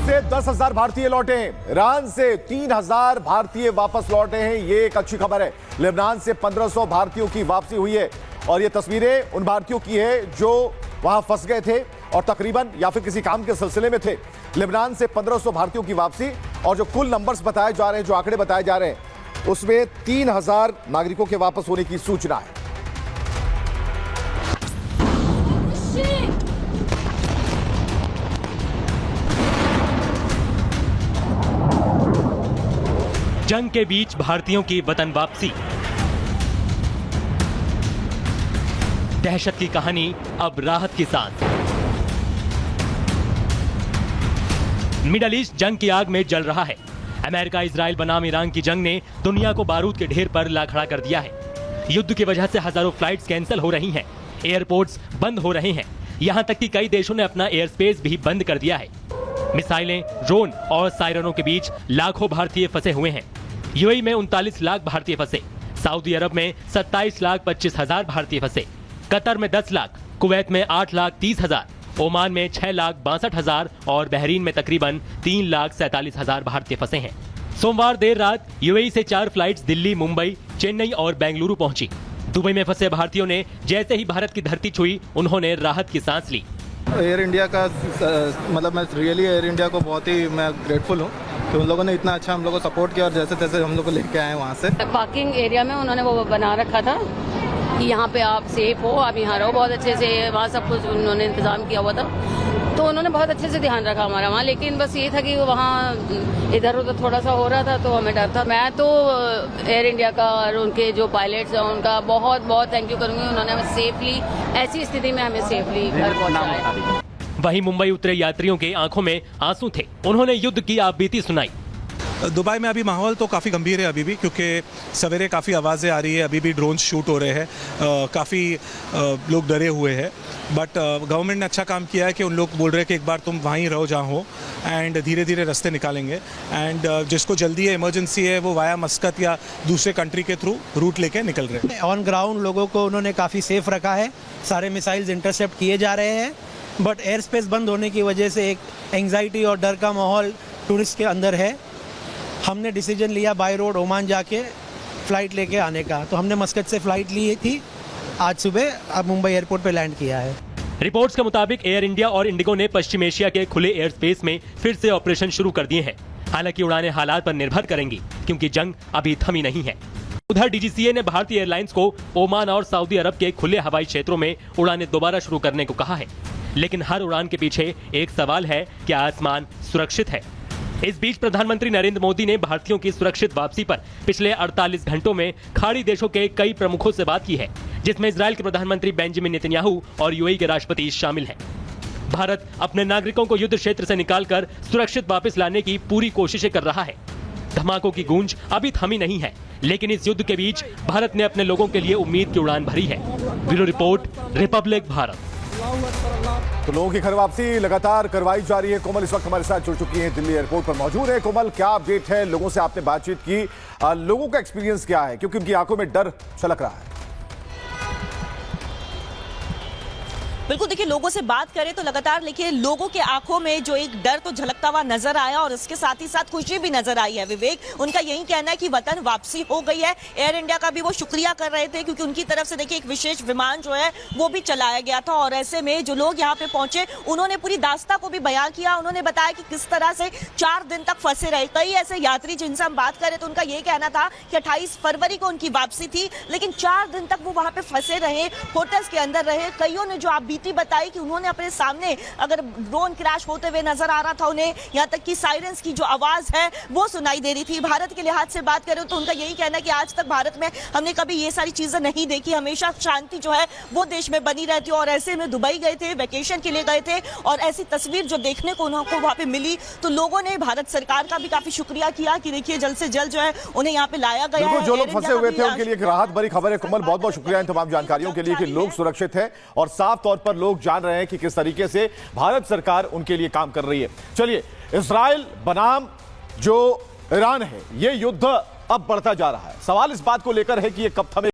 से 10,000 भारतीय लौटे हैं। ईरान से 3,000 भारतीय वापस लौटे हैं। ये एक अच्छी खबर है। लेबनान से 1,500 भारतीयों की वापसी हुई है और ये तस्वीरें उन भारतीयों की है जो वहां फंस गए थे और तकरीबन या फिर किसी काम के सिलसिले में थे। लेबनान से 1,500 भारतीयों की वापसी और जो कुल नंबर्स बताए जा रहे हैं, जो आंकड़े बताए जा रहे हैं, उसमें 3,000 नागरिकों के वापस होने की सूचना है। जंग के बीच भारतीयों की वतन वापसी। दहशत की कहानी अब राहत की सांस। मिडल ईस्ट जंग की आग में जल रहा है। अमेरिका इजराइल बनाम ईरान की जंग ने दुनिया को बारूद के ढेर पर ला खड़ा कर दिया है। युद्ध की वजह से हजारों फ्लाइट्स कैंसिल हो रही हैं, एयरपोर्ट्स बंद हो रहे हैं, यहां तक कि कई देशों ने अपना एयर स्पेस भी बंद कर दिया है। मिसाइलें, ड्रोन और सायरनों के बीच लाखों भारतीय फंसे हुए हैं। यूएई में 39 लाख भारतीय फंसे, सऊदी अरब में 27,25,000 भारतीय फंसे, कतर में 10 लाख, कुवैत में 8,30,000, ओमान में 6,62,000 और बहरीन में तकरीबन 3,47,000 भारतीय फंसे हैं। सोमवार देर रात यूएई से 4 फ्लाइट्स दिल्ली, मुंबई, चेन्नई और बेंगलुरु पहुंची। दुबई में फंसे भारतीयों ने जैसे ही भारत की धरती छुई, उन्होंने राहत की सांस ली। एयर इंडिया का मतलब मैं रियली एयर इंडिया को बहुत ही मैं ग्रेटफुल हूँ कि उन लोगों ने इतना अच्छा हम लोग को सपोर्ट किया और जैसे तैसे हम लोग को लेके आए वहाँ से। पार्किंग एरिया में उन्होंने वो बना रखा था कि यहाँ पे आप सेफ हो, आप यहाँ रहो। बहुत अच्छे से वहाँ सब कुछ उन्होंने इंतजाम किया हुआ था, तो उन्होंने बहुत अच्छे से ध्यान रखा हमारा वहाँ। लेकिन बस ये था कि वहाँ इधर उधर थोड़ा सा हो रहा था, तो हमें डर था। मैं तो एयर इंडिया का और उनके जो पायलट्स हैं उनका बहुत बहुत थैंक यू करूँगी। उन्होंने हमें सेफली, ऐसी स्थिति में हमें सेफली घर पहुँचाया। वहीं मुंबई उतरे यात्रियों के आंखों में आंसू थे। उन्होंने युद्ध की आप बीती सुनाई। दुबई में अभी माहौल तो काफ़ी गंभीर है अभी भी, क्योंकि सवेरे काफ़ी आवाज़ें आ रही है, अभी भी ड्रोन शूट हो रहे हैं, काफ़ी लोग डरे हुए हैं। बट गवर्नमेंट ने अच्छा काम किया है कि उन लोग बोल रहे हैं कि एक बार तुम वहीं रहो जहाँ हो, एंड धीरे धीरे रास्ते निकालेंगे। एंड जिसको जल्दी है, इमरजेंसी है, वो वाया मस्कत या दूसरे कंट्री के थ्रू रूट लेके निकल रहे हैं। ऑन ग्राउंड लोगों को उन्होंने काफ़ी सेफ रखा है। सारे मिसाइल्स इंटरसेप्ट किए जा रहे हैं, बट एयर स्पेस बंद होने की वजह से एक एंग्जाइटी और डर का माहौल टूरिस्ट के अंदर है। हमने डिसीजन लिया बाय रोड ओमान जाके फ़्लाइट लेके आने का, तो हमने मस्कत से फ़्लाइट ली थी आज सुबह, अब मुंबई एयरपोर्ट पे लैंड किया है। रिपोर्ट्स के मुताबिक एयर इंडिया और इंडिगो ने पश्चिम एशिया के खुले एयर स्पेस में फिर से ऑपरेशन शुरू कर दिए हैं। हालांकि उड़ानें हालात पर निर्भर करेंगी, क्योंकि जंग अभी थमी नहीं है। उधर डीजीसीए ने भारतीय एयरलाइंस को ओमान और सऊदी अरब के खुले हवाई क्षेत्रों में उड़ानें दोबारा शुरू करने को कहा है। लेकिन हर उड़ान के पीछे एक सवाल है, क्या आसमान सुरक्षित है? इस बीच प्रधानमंत्री नरेंद्र मोदी ने भारतीयों की सुरक्षित वापसी पर पिछले 48 घंटों में खाड़ी देशों के कई प्रमुखों से बात की है, जिसमें इजराइल के प्रधानमंत्री बेंजामिन नेतन्याहू और यूएई के राष्ट्रपति शामिल हैं। भारत अपने नागरिकों को युद्ध क्षेत्र से निकालकर सुरक्षित वापस लाने की पूरी कोशिशें कर रहा है। धमाकों की गूंज अभी थमी नहीं है, लेकिन इस युद्ध के बीच भारत ने अपने लोगों के लिए उम्मीद की उड़ान भरी है। Bureau report, Republic Bharat. तो लोगों की घर वापसी लगातार करवाई जा रही है। कोमल इस वक्त हमारे साथ जुड़ चुकी हैं, दिल्ली एयरपोर्ट पर मौजूद है। कोमल, क्या अपडेट है? लोगों से आपने बातचीत की, लोगों का एक्सपीरियंस क्या है, क्योंकि उनकी आंखों में डर छलक रहा है। बिल्कुल, देखिए लोगों से बात करें तो लगातार देखिए लोगों के आंखों में जो एक डर तो झलकता हुआ नजर आया और इसके साथ ही साथ खुशी भी नजर आई है। विवेक, उनका यही कहना है कि वतन वापसी हो गई है। एयर इंडिया का भी वो शुक्रिया कर रहे थे, क्योंकि उनकी तरफ से देखिए एक विशेष विमान जो है वो भी चलाया गया था और ऐसे में जो लोग यहाँ पे पहुंचे उन्होंने पूरी दास्ता को भी बयां किया। उन्होंने बताया कि किस तरह से 4 दिन तक फंसे रहे। कई ऐसे यात्री जिनसे हम बात करें तो उनका यही कहना था कि 28 फरवरी को उनकी वापसी थी, लेकिन 4 दिन तक वो वहां पे फंसे रहे, होटल्स के अंदर रहे। कईयों ने जो आप बीती बताई कि उन्होंने अपने सामने अगर ड्रोन क्रैश होते हुए नजर आ रहा था उन्हें, यहाँ तक कि सायरन्स की जो आवाज है वो सुनाई दे रही थी। भारत के लिहाज से बात करें तो उनका यही कहना है कि आज तक भारत में हमने कभी ये सारी चीजें नहीं देखी, हमेशा शांति जो है वो देश में बनी रहती है। और ऐसे में दुबई गए थे, वेकेशन के लिए गए थे और ऐसी तस्वीर जो देखने को उनको वहां पे मिली, तो लोगों ने भारत सरकार का भी काफी शुक्रिया किया कि देखिए जल्द से जल्द जो है उन्हें यहाँ पे लाया गया है। जो लोग फंसे हुए थे उनके लिए राहत भरी खबर है। कोमल, बहुत बहुत शुक्रिया इन तमाम जानकारियों के लिए कि लोग सुरक्षित हैं और साफ तौर पर लोग जान रहे हैं कि किस तरीके से भारत सरकार उनके लिए काम कर रही है। चलिए, इजराइल बनाम जो ईरान है, ये युद्ध अब बढ़ता जा रहा है। सवाल इस बात को लेकर है कि ये कब थमे।